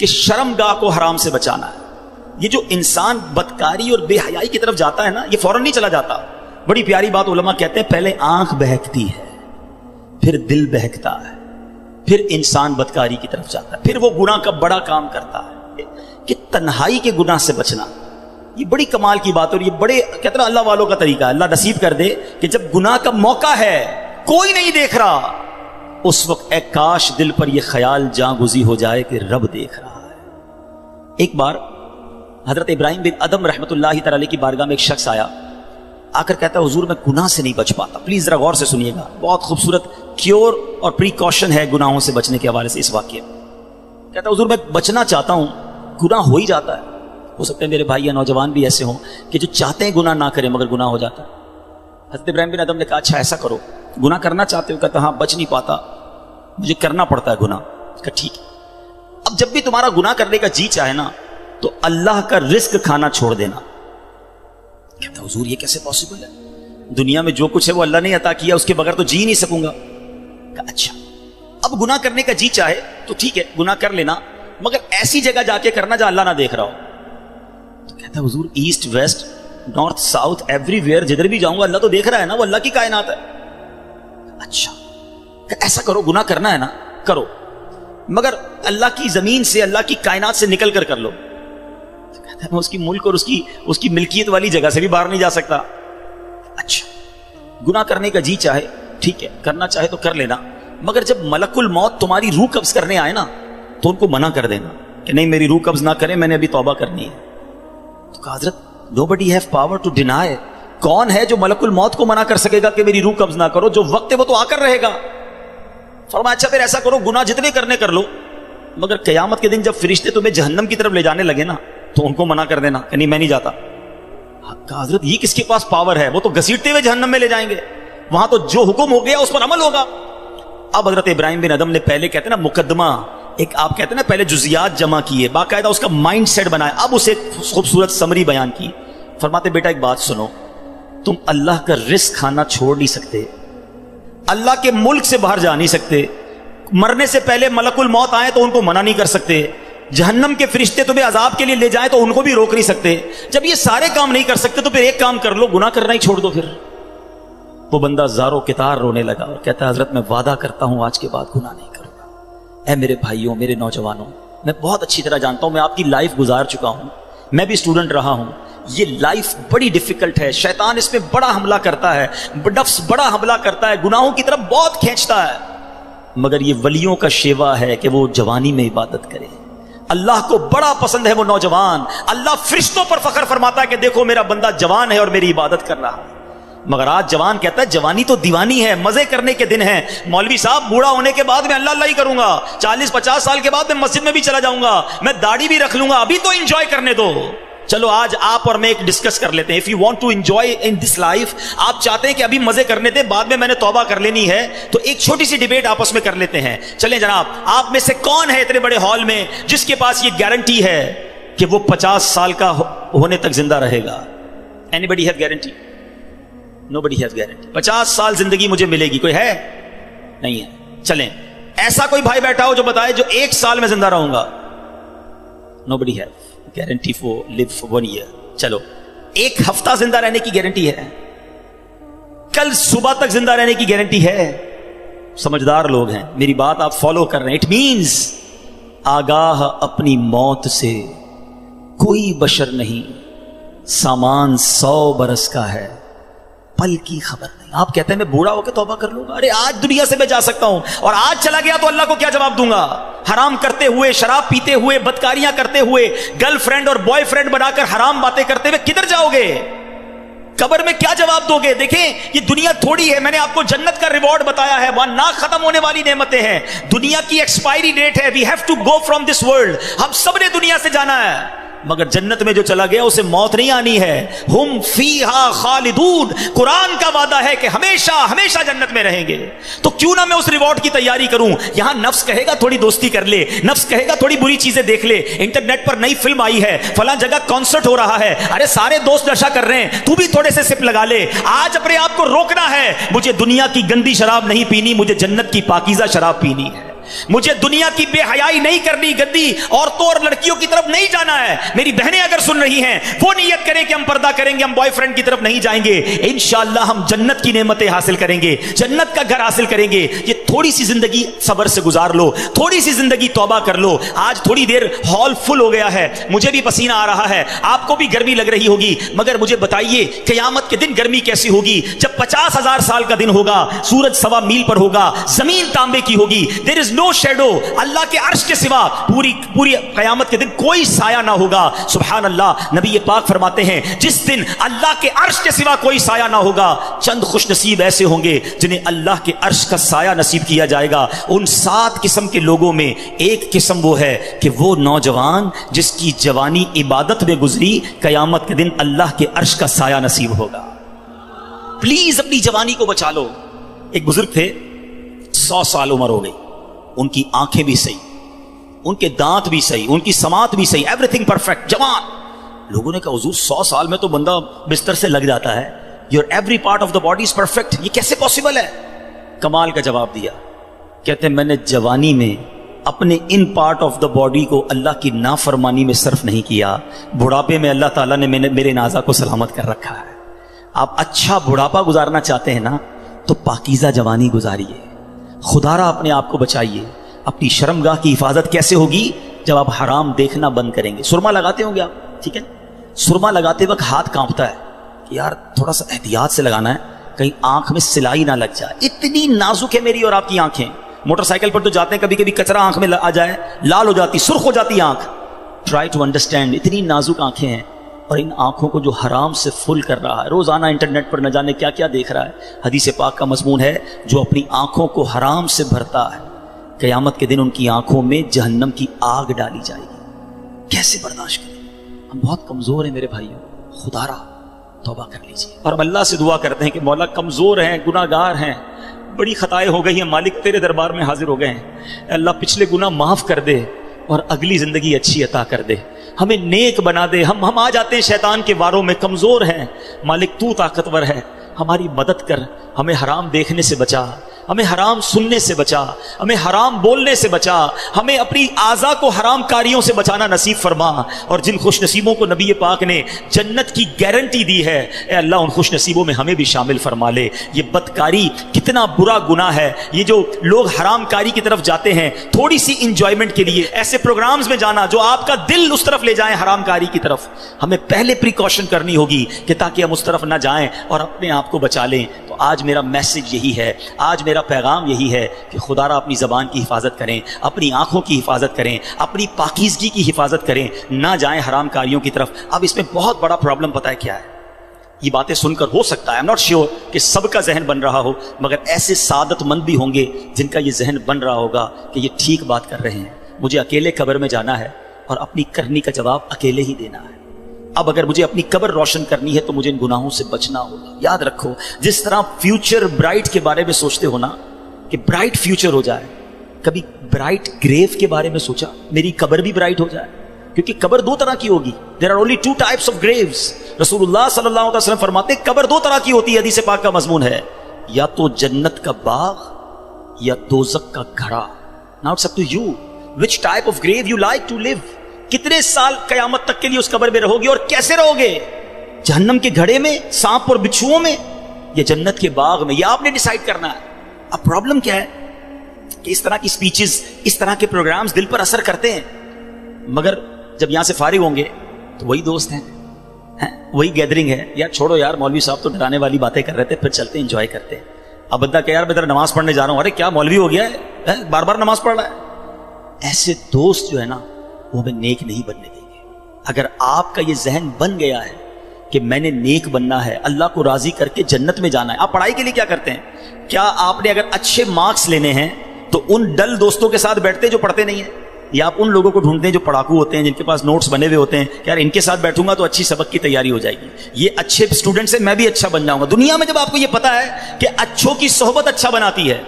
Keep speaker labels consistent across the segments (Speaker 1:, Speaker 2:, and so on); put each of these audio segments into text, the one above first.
Speaker 1: کہ شرمگاہ کو حرام سے بچانا ہے. یہ جو انسان بدکاری اور بے حیائی کی طرف جاتا ہے نا، یہ فوراً نہیں چلا جاتا. بڑی پیاری بات علماء کہتے ہیں، پہلے آنکھ بہکتی ہے، پھر دل بہکتا ہے، پھر انسان بدکاری کی طرف جاتا ہے، پھر وہ گناہ کا بڑا کام کرتا ہے. کہ تنہائی کے گناہ سے بچنا یہ بڑی کمال کی بات ہے، اور یہ بڑے کہتے ہیں اللہ والوں کا طریقہ ہے. اللہ نصیب کر دے کہ جب گناہ کا موقع ہے، کوئی نہیں دیکھ رہا، اس وقت اے کاش دل پر یہ خیال جاں گزی ہو جائے کہ رب دیکھ رہا ہے. ایک بار حضرت ابراہیم بن ادم رحمۃ اللہ تعالی علیہ کی بارگاہ میں ایک شخص آیا، آ کر کہتا ہے حضور میں گناہ سے نہیں بچ پاتا. پلیز ذرا غور سے سنیے گا، بہت خوبصورت کیور اور پریکاشن ہے گناہوں سے بچنے کے حوالے سے اس واقعے میں. کہتا ہے حضور میں بچنا چاہتا ہوں، گناہ ہو ہی جاتا ہے. ہو سکتے ہیں میرے بھائی یا نوجوان بھی ایسے ہوں کہ جو چاہتے ہیں گناہ نہ کریں مگر گناہ ہو جاتا ہے. حضرت ابراہیم بن ادم نے کہا اچھا ایسا کرو، گناہ کرنا چاہتے ہو؟ کہتا ہاں بچ نہیں پاتا، مجھے کرنا پڑتا ہے گناہ. کہا ٹھیک ہے، اب جب بھی تمہارا گناہ کرنے کا جی چاہے نا تو اللہ کا رزق کھانا چھوڑ دینا. کہتا حضور یہ کیسے پاسبل ہے؟ دنیا میں جو کچھ ہے وہ اللہ نے عطا کیا، اس کے بغیر تو جی نہیں سکوں گا. کہا اچھا اب گناہ کرنے کا جی چاہے تو ٹھیک ہے گناہ کر لینا، مگر ایسی جگہ جا کے کرنا جہاں اللہ نہ دیکھ رہا ہو. تو کہتا ہے حضور east west north south every where جدھر بھی جاؤں گا اللہ تو دیکھ رہا ہے نا، وہ اللہ کی کائنات ہے. اچھا ایسا کرو، گناہ کرنا ہے نا کرو، مگر اللہ کی زمین سے اللہ کی کائنات سے نکل کر لو. تو کہتا ہے میں اس کی ملک اور اس کی ملکیت والی جگہ سے بھی باہر نہیں جا سکتا. اچھا گناہ کرنے کا جی چاہے ٹھیک ہے کرنا چاہے تو کر لینا، مگر جب ملک الموت تمہاری روح قبض کرنے آئے نا تو ان کو منع کر دینا کہ نہیں میری روح قبض نہ کریں، میں نے ابھی توبہ کرنی ہے. تو کہا حضرت nobody have power to deny. کون ہے جو ملک الموت کو منع کر سکے گا کہ میری روح قبض نہ کرو؟ جو وقت ہے وہ تو آ کر رہے گا. فرمایا اچھا پھر ایسا کرو گناہ جتنے کرنے کر لو، مگر قیامت کے دن جب فرشتے تمہیں جہنم کی طرف لے جانے لگے نا تو ان کو منع کر دینا کہ نہیں میں نہیں جاتا. کہا حضرت یہ کس کے پاس پاور ہے؟ وہ تو گھسیٹتے ہوئے جہنم میں لے جائیں گے، وہاں تو جو حکم ہو گیا اس پر عمل ہوگا. اب حضرت ابراہیم بن ادم نے پہلے کہتے ہیں نا مقدمہ، ایک آپ کہتے ہیں نا پہلے جزیات جمع کیے، باقاعدہ اس کا مائنڈ سیٹ بنایا، اب اسے خوبصورت سمری بیان کی. فرماتے بیٹا ایک بات سنو، تم اللہ کا رزق کھانا چھوڑ نہیں سکتے، اللہ کے ملک سے باہر جا نہیں سکتے، مرنے سے پہلے ملک الموت آئے تو ان کو منع نہیں کر سکتے، جہنم کے فرشتے تمہیں عذاب کے لیے لے جائیں تو ان کو بھی روک نہیں سکتے. جب یہ سارے کام نہیں کر سکتے تو پھر ایک کام کر لو، گناہ کرنا ہی چھوڑ دو. پھر وہ بندہ زارو کتار رونے لگا اور کہتا ہے حضرت میں وعدہ کرتا ہوں آج کے بعد گناہ نہیں کروں گا. اے میرے بھائیوں میرے نوجوانوں، میں بہت اچھی طرح جانتا ہوں، میں آپ کی لائف گزار چکا ہوں، میں بھی اسٹوڈنٹ رہا ہوں. یہ لائف بڑی ڈیفیکلٹ ہے، شیطان اس میں بڑا حملہ کرتا ہے، نفس بڑا حملہ کرتا ہے، گناہوں کی طرف بہت کھینچتا ہے. مگر یہ ولیوں کا شیوا ہے کہ وہ جوانی میں عبادت کرے. اللہ کو بڑا پسند ہے وہ نوجوان. اللہ فرشتوں پر فخر فرماتا ہے کہ دیکھو میرا بندہ جوان ہے اور میری عبادت کر رہا ہے. مگر آج جوان کہتا ہے جوانی تو دیوانی ہے، مزے کرنے کے دن ہیں. مولوی صاحب بوڑھا ہونے کے بعد میں اللہ اللہ ہی کروں گا، 40-50 سال کے بعد میں مسجد میں بھی چلا جاؤں گا، میں داڑھی بھی رکھ لوں گا، ابھی تو انجوائے کرنے دو. چلو آج آپ اور میں ایک ڈسکس کر لیتے ہیں. If you want to enjoy in this life, آپ چاہتے ہیں کہ ابھی مزے کرنے دیں، بعد میں نے توبہ کر لینی ہے، تو ایک چھوٹی سی ڈیبیٹ آپس میں کر لیتے ہیں. چلیں جناب، آپ میں سے کون ہے اتنے بڑے ہال میں جس کے پاس یہ گارنٹی ہے کہ وہ 50 سال کا ہونے تک زندہ رہے گا؟ Any have guarantee? Nobody has guarantee. 50 سال زندگی مجھے ملے گی، کوئی ہے؟ نہیں ہے. چلیں ایسا کوئی بھائی بیٹھا ہو جو بتائے جو 1 سال میں زندہ رہوں گا؟ Nobody has guarantee for live for 1 year. چلو 1 ہفتہ زندہ رہنے کی گارنٹی ہے، کل صبح تک زندہ رہنے کی گارنٹی ہے. سمجھدار لوگ ہیں، میری بات آپ فالو کر رہے ہیں. اٹ مینز آگاہ اپنی موت سے کوئی بشر نہیں، سامان 100 برس کا ہے، پل کی خبر نہیں. آپ کہتے ہیں میں بوڑھا ہو کے توبہ کر لوں گا. ارے آج دنیا سے میں جا سکتا ہوں اور آج چلا گیا تو اللہ کو کیا جواب دوں گا؟ حرام کرتے ہوئے، شراب پیتے ہوئے، بدکاریاں کرتے ہوئے، گرل فرینڈ اور بوائے فرینڈ بنا کر حرام باتیں کرتے ہوئے کدھر جاؤ گے؟ قبر میں کیا جواب دو گے؟ دیکھیں یہ دنیا تھوڑی ہے، میں نے آپ کو جنت کا ریوارڈ بتایا ہے، وہاں نہ ختم ہونے والی نعمتیں ہیں. دنیا کی ایکسپائری ڈیٹ ہے، we have to go from this world. ہم سب نے دنیا سے جانا ہے، مگر جنت میں جو چلا گیا اسے موت نہیں آنی ہے. ہم فیہا خالدون، قرآن کا وعدہ ہے کہ ہمیشہ ہمیشہ جنت میں رہیں گے. تو کیوں نہ میں اس ریوارڈ کی تیاری کروں؟ یہاں نفس کہے گا تھوڑی دوستی کر لے، نفس کہے گا تھوڑی بری چیزیں دیکھ لے، انٹرنیٹ پر نئی فلم آئی ہے، فلاں جگہ کانسرٹ ہو رہا ہے، ارے سارے دوست نشہ کر رہے ہیں، تو بھی تھوڑے سے سپ لگا لے. آج اپنے آپ کو روکنا ہے، مجھے دنیا کی گندی شراب نہیں پینی، مجھے جنت کی پاکیزہ شراب پینی ہے. مجھے دنیا کی بے حیائی نہیں کرنی، گندی عورتوں اور لڑکیوں کی طرف نہیں جانا ہے. میری بہنیں اگر سن رہی ہیں وہ نیت کریں کہ ہم پردہ کریں گے، ہم بوائے فرینڈ کی طرف نہیں جائیں گے. انشاءاللہ ہم جنت کی نعمتیں حاصل کریں گے، جنت کا گھر حاصل کریں گے. یہ تھوڑی سی زندگی صبر سے گزار لو، تھوڑی سی زندگی توبہ کر لو. آج تھوڑی دیر ہال فل ہو گیا ہے، مجھے بھی پسینہ آ رہا ہے، آپ کو بھی گرمی لگ رہی ہوگی، مگر مجھے بتائیے قیامت کے دن گرمی کیسی ہوگی؟ جب 50,000 سال کا دن ہوگا، سورج 1.25 میل پر ہوگا، زمین تانبے کی ہوگی. دیر از نو شیڈو، اللہ کے عرش کے سوا پوری قیامت کے دن کوئی سایہ نہ ہوگا. سبحان اللہ. نبی پاک فرماتے ہیں جس دن اللہ کے عرش کے سوا کوئی سایہ نہ ہوگا، چند خوش نصیب ایسے ہوں گے جنہیں اللہ کے عرش کا سایہ نصیب کیا جائے گا. ان 7 قسم کے لوگوں میں ایک قسم وہ ہے کہ وہ نوجوان جس کی جوانی عبادت میں گزری، قیامت کے دن اللہ کے عرش کا سایہ نصیب ہوگا. پلیز اپنی جوانی کو بچا لو. ایک بزرگ تھے، 100 سال عمر ہو گئی، ان کی آنکھیں بھی صحیح، ان کے دانت بھی صحیح، ان کی سماعت بھی صحیح، ایوری تھنگ پرفیکٹ، جوان. لوگوں نے کہا حضور 100 سال میں تو بندہ بستر سے لگ جاتا ہے، your every part of the body is perfect, یہ کیسے پاسبل ہے؟ کمال کا جواب دیا. کہتے ہیں میں نے جوانی میں اپنے in part of the body کو اللہ کی نافرمانی میں صرف نہیں کیا، بڑھاپے میں اللہ تعالیٰ نے میرے نازا کو سلامت کر رکھا ہے. آپ اچھا بڑھاپا گزارنا چاہتے ہیں نا تو پاکیزہ جوانی گزاریے، خدا را اپنے آپ کو بچائیے. اپنی شرمگاہ کی حفاظت کیسے ہوگی؟ جب آپ حرام دیکھنا بند کریں گے. سرما لگاتے ہوں گے آپ، ٹھیک ہے؟ سرما لگاتے وقت ہاتھ کانپتا ہے کہ یار تھوڑا سا احتیاط سے لگانا ہے، کہیں آنکھ میں سلائی نہ لگ جائے. اتنی نازک ہے میری اور آپ کی آنکھیں. موٹر سائیکل پر تو جاتے ہیں، کبھی کبھی کچرا آنکھ میں آ جائے، لال ہو جاتی، سرخ ہو جاتی آنکھ. ٹرائی ٹو انڈرسٹینڈ، اتنی نازک آنکھیں ہیں، اور ان آنکھوں کو جو حرام سے فل کر رہا ہے، روزانہ انٹرنیٹ پر نہ جانے کیا کیا دیکھ رہا ہے. حدیث پاک کا مضمون ہے جو اپنی آنکھوں کو حرام سے بھرتا ہے، قیامت کے دن ان کی آنکھوں میں جہنم کی آگ ڈالی جائے گی. کیسے برداشت کریں؟ ہم بہت کمزور ہیں میرے بھائیوں، خدا را توبہ کر لیجیے. اور ہم اللہ سے دعا کرتے ہیں کہ مولا کمزور ہیں، گناہ گار ہیں، بڑی خطائیں ہو گئی ہیں، مالک تیرے دربار میں حاضر ہو گئے ہیں. اللہ پچھلے گناہ معاف کر دے اور اگلی زندگی اچھی عطا کر دے، ہمیں نیک بنا دے. ہم آ جاتے ہیں شیطان کے واروں میں، کمزور ہیں. مالک تو طاقتور ہے، ہماری مدد کر، ہمیں حرام دیکھنے سے بچا، ہمیں حرام سننے سے بچا، ہمیں حرام بولنے سے بچا، ہمیں اپنی اعضاء کو حرام کاریوں سے بچانا نصیب فرما. اور جن خوش نصیبوں کو نبی پاک نے جنت کی گارنٹی دی ہے، اے اللہ ان خوش نصیبوں میں ہمیں بھی شامل فرما لے. یہ بدکاری کتنا برا گناہ ہے. یہ جو لوگ حرام کاری کی طرف جاتے ہیں تھوڑی سی انجوائمنٹ کے لیے، ایسے پروگرامز میں جانا جو آپ کا دل اس طرف لے جائیں حرام کاری کی طرف، ہمیں پہلے پریکاشن کرنی ہوگی کہ تاکہ ہم اس طرف نہ جائیں اور اپنے آپ کو بچا لیں. تو آج میرا میسج یہی ہے، آج میرا پیغام یہی ہے کہ خدا را اپنی زبان کی حفاظت کریں، اپنی آنکھوں کی حفاظت کریں، اپنی پاکیزگی کی حفاظت کریں، نہ جائیں حرام کاریوں کی طرف. اب اس میں بہت بڑا پرابلم پتہ ہے کیا ہے؟ یہ باتیں سن کر ہو سکتا ہے، I'm not sure کہ سب کا ذہن بن رہا ہو، مگر ایسے سعادت مند بھی ہوں گے جن کا یہ ذہن بن رہا ہوگا کہ یہ ٹھیک بات کر رہے ہیں، مجھے اکیلے قبر میں جانا ہے اور اپنی کرنی کا جواب اکیلے ہی دینا ہے. اب اگر مجھے اپنی قبر روشن کرنی ہے تو مجھے ان گناہوں سے بچنا ہوگا. یاد رکھو، جس طرح فیوچر برائٹ کے بارے میں سوچتے ہو نا کہ برائٹ فیوچر ہو جائے، کبھی برائٹ گریو کے بارے میں سوچا میری قبر بھی برائٹ ہو جائے؟ کیونکہ قبر 2 طرح کی ہوگی. There are only 2 types of graves. رسول اللہ صلی اللہ علیہ وسلم فرماتے ہیں قبر 2 طرح کی ہوتی ہے. حدیث پاک کا مضمون ہے، یا تو جنت کا باغ یا دوزخ کا گھڑا. Now it's up to you which type of grave you like to live. کتنے سال قیامت تک کے لیے اس قبر میں رہو گے اور کیسے رہو گے؟ جہنم کے گھڑے میں، سانپ اور بچھوؤں میں، یا جنت کے باغ میں؟ یہ آپ نے ڈیسائیڈ کرنا ہے. اب پرابلم کیا ہے کہ اس طرح کی سپیچز، اس طرح کے پروگرامز دل پر اثر کرتے ہیں، مگر جب یہاں سے فارغ ہوں گے تو وہی دوست ہیں، وہی گیدرنگ ہے. یار چھوڑو یار، مولوی صاحب تو ڈرانے والی باتیں کر رہے تھے، پھر چلتے ہیں انجوائے کرتے ہیں. اب بندہ کہ یار میں ذرا نماز پڑھنے جا رہا ہوں، ارے کیا مولوی ہو گیا ہے، بار بار نماز پڑھ رہا ہے. ایسے دوست جو ہے نا وہ ہمیں نیک نہیں بننے دیں گے. اگر آپ کا یہ ذہن بن گیا ہے کہ میں نے نیک بننا ہے، اللہ کو راضی کر کے جنت میں جانا ہے. آپ پڑھائی کے لیے کیا کرتے ہیں؟ کیا آپ نے اگر اچھے مارکس لینے ہیں تو ان ڈل دوستوں کے ساتھ بیٹھتے ہیں جو پڑھتے نہیں ہیں، یا آپ ان لوگوں کو ڈھونڈتے ہیں جو پڑھاکو ہوتے ہیں، جن کے پاس نوٹس بنے ہوئے ہوتے ہیں کہ یار ان کے ساتھ بیٹھوں گا تو اچھی سبق کی تیاری ہو جائے گی، یہ اچھے اسٹوڈنٹ سے میں بھی اچھا بن جاؤں گا. دنیا میں جب آپ کو یہ پتا ہے کہ اچھوں کی صحبت اچھا بناتی ہے،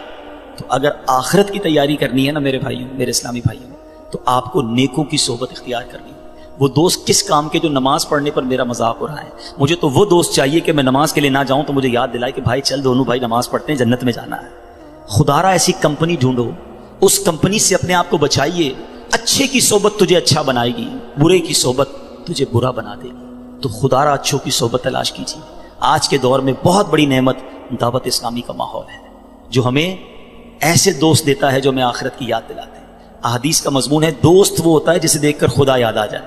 Speaker 1: تو اگر آخرت کی تیاری کرنی ہے نا میرے بھائیوں، میرے اسلامی بھائیوں، تو آپ کو نیکوں کی صحبت اختیار کرنی ہے. وہ دوست کس کام کے جو نماز پڑھنے پر میرا مذاق ہو رہا ہے؟ مجھے تو وہ دوست چاہیے کہ میں نماز کے لیے نہ جاؤں تو مجھے یاد دلائے کہ بھائی چل دونوں بھائی نماز پڑھتے ہیں، جنت میں جانا ہے. خدا را ایسی کمپنی ڈھونڈو اس کمپنی سے اپنے آپ کو بچائیے. اچھے کی صحبت تجھے اچھا بنائے گی, برے کی صحبت تجھے برا بنا دے گی. تو خدا را اچھوں کی صحبت تلاش کیجیے. آج کے دور میں بہت بڑی نعمت دعوت اسلامی کا ماحول ہے, جو ہمیں ایسے دوست دیتا ہے جو ہمیں آخرت کی یاد دلاتے ہیں. احادیث کا مضمون ہے دوست وہ ہوتا ہے جسے دیکھ کر خدا یاد آ جائے.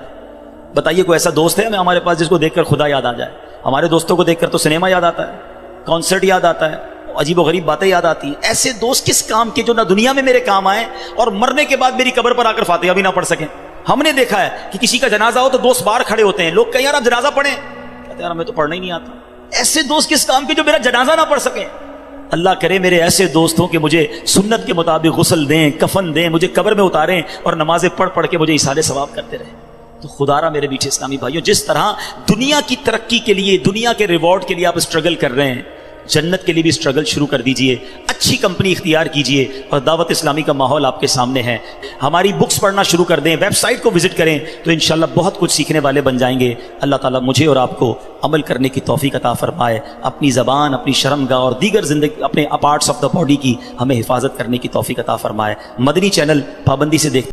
Speaker 1: بتائیے کوئی ایسا دوست ہے ہمارے پاس جس کو دیکھ کر خدا یاد آ جائے؟ ہمارے دوستوں کو دیکھ کر تو سنیما یاد آتا ہے, کانسرٹ یاد آتا ہے, عجیب و غریب باتیں یاد آتی ہیں. ایسے دوست کس کام کے جو نہ دنیا میں میرے کام آئے اور مرنے کے بعد میری قبر پر آ کر فاتحہ بھی نہ پڑھ سکیں. ہم نے دیکھا ہے کہ کسی کا جنازہ ہو تو دوست باہر کھڑے ہوتے ہیں, لوگ کہیں یار آپ جنازہ پڑھیں, کہتے ہیں یار ہمیں تو پڑھنا ہی نہیں آتا. ایسے دوست کس کام کے جو میرا جنازہ نہ پڑھ سکیں؟ اللہ کرے میرے ایسے دوست ہوں کہ مجھے سنت کے مطابق غسل دیں, کفن دیں, مجھے قبر میں اتاریں اور نمازیں پڑھ پڑھ کے مجھے ایصال ثواب کرتے رہیں. تو خدا را میرے میٹھے اسلامی بھائیوں, جس طرح دنیا کی ترقی کے لیے, دنیا کے ریوارڈ کے لیے آپ اسٹرگل کر رہے ہیں, جنت کے لیے بھی اسٹرگل شروع کر دیجئے. اچھی کمپنی اختیار کیجئے اور دعوت اسلامی کا ماحول آپ کے سامنے ہے. ہماری بکس پڑھنا شروع کر دیں, ویب سائٹ کو وزٹ کریں, تو انشاءاللہ بہت کچھ سیکھنے والے بن جائیں گے. اللہ تعالیٰ مجھے اور آپ کو عمل کرنے کی توفیق عطا فرمائے. اپنی زبان, اپنی شرمگاہ اور دیگر زندگی اپنے پارٹس آف دا باڈی کی ہمیں حفاظت کرنے کی توفیق عطا فرمائے. مدنی چینل پابندی سے دیکھتے